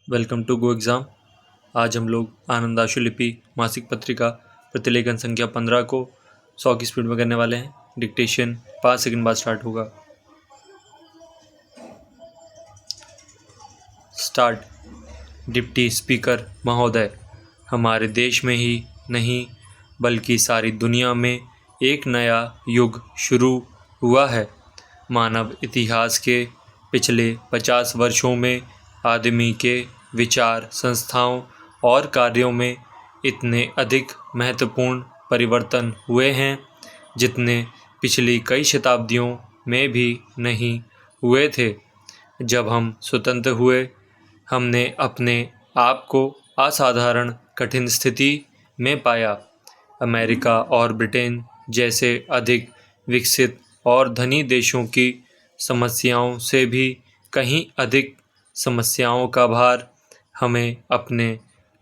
Welcome to go exam. आज हम लोग आनंदाशुलिपि मासिक पत्रिका प्रतिलेखन संख्या 15 को 100 की स्पीड में करने वाले हैं। डिक्टेशन 5 सेकंड बाद स्टार्ट होगा। स्टार्ट। डिप्टी स्पीकर महोदय, हमारे देश में ही नहीं बल्कि सारी दुनिया में एक नया युग शुरू हुआ है। मानव इतिहास के पिछले 50 वर्षों में आदमी के विचार, संस्थाओं और कार्यों में इतने अधिक महत्वपूर्ण परिवर्तन हुए हैं जितने पिछली कई शताब्दियों में भी नहीं हुए थे। जब हम स्वतंत्र हुए, हमने अपने आप को असाधारण कठिन स्थिति में पाया। अमेरिका और ब्रिटेन जैसे अधिक विकसित और धनी देशों की समस्याओं से भी कहीं अधिक समस्याओं का भार हमें अपने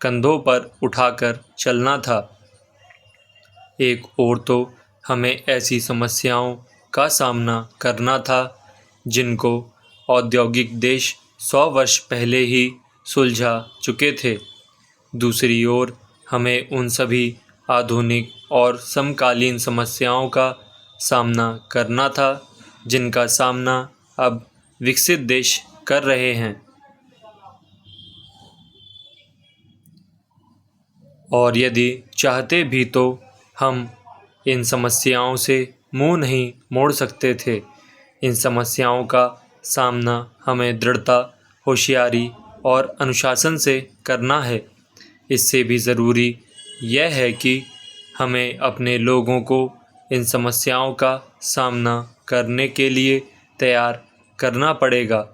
कंधों पर उठाकर चलना था। एक ओर तो हमें ऐसी समस्याओं का सामना करना था जिनको औद्योगिक देश 100 वर्ष पहले ही सुलझा चुके थे। दूसरी ओर हमें उन सभी आधुनिक और समकालीन समस्याओं का सामना करना था जिनका सामना अब विकसित देश कर रहे हैं। और यदि चाहते भी तो हम इन समस्याओं से मुंह नहीं मोड़ सकते थे। इन समस्याओं का सामना हमें दृढ़ता, होशियारी और अनुशासन से करना है। इससे भी ज़रूरी यह है कि हमें अपने लोगों को इन समस्याओं का सामना करने के लिए तैयार करना पड़ेगा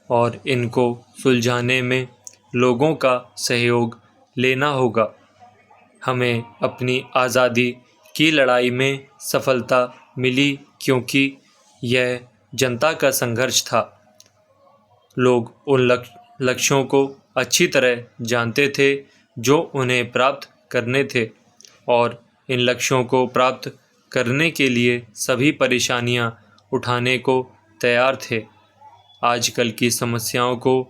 और इनको सुलझाने में लोगों का सहयोग लेना होगा। हमें अपनी आज़ादी की लड़ाई में सफलता मिली क्योंकि यह जनता का संघर्ष था। लोग उन लक्ष्यों को अच्छी तरह जानते थे जो उन्हें प्राप्त करने थे और इन लक्ष्यों को प्राप्त करने के लिए सभी परेशानियां उठाने को तैयार थे। आजकल की समस्याओं को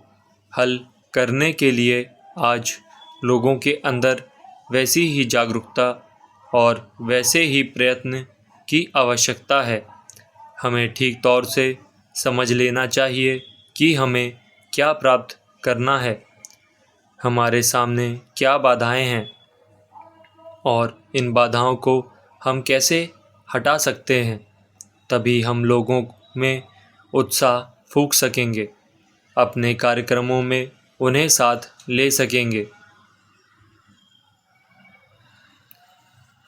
हल करने के लिए आज लोगों के अंदर वैसी ही जागरूकता और वैसे ही प्रयत्न की आवश्यकता है। हमें ठीक तौर से समझ लेना चाहिए कि हमें क्या प्राप्त करना है, हमारे सामने क्या बाधाएं हैं और इन बाधाओं को हम कैसे हटा सकते हैं। तभी हम लोगों में उत्साह फूंक सकेंगे, अपने कार्यक्रमों में उन्हें साथ ले सकेंगे।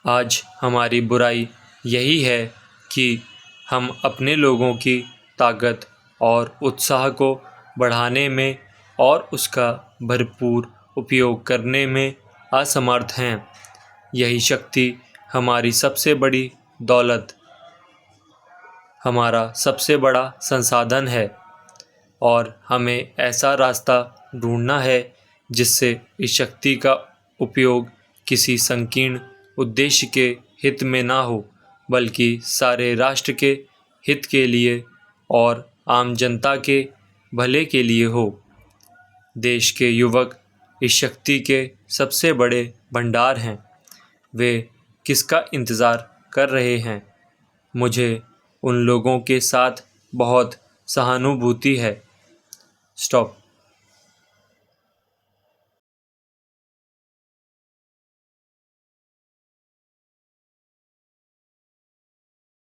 आज हमारी बुराई यही है कि हम अपने लोगों की ताकत और उत्साह को बढ़ाने में और उसका भरपूर उपयोग करने में असमर्थ हैं। यही शक्ति हमारी सबसे बड़ी दौलत, हमारा सबसे बड़ा संसाधन है और हमें ऐसा रास्ता ढूंढना है जिससे इस शक्ति का उपयोग किसी संकीर्ण उद्देश्य के हित में ना हो बल्कि सारे राष्ट्र के हित के लिए और आम जनता के भले के लिए हो। देश के युवक इस शक्ति के सबसे बड़े भंडार हैं। वे किसका इंतज़ार कर रहे हैं? मुझे उन लोगों के साथ बहुत सहानुभूति है। स्टॉप।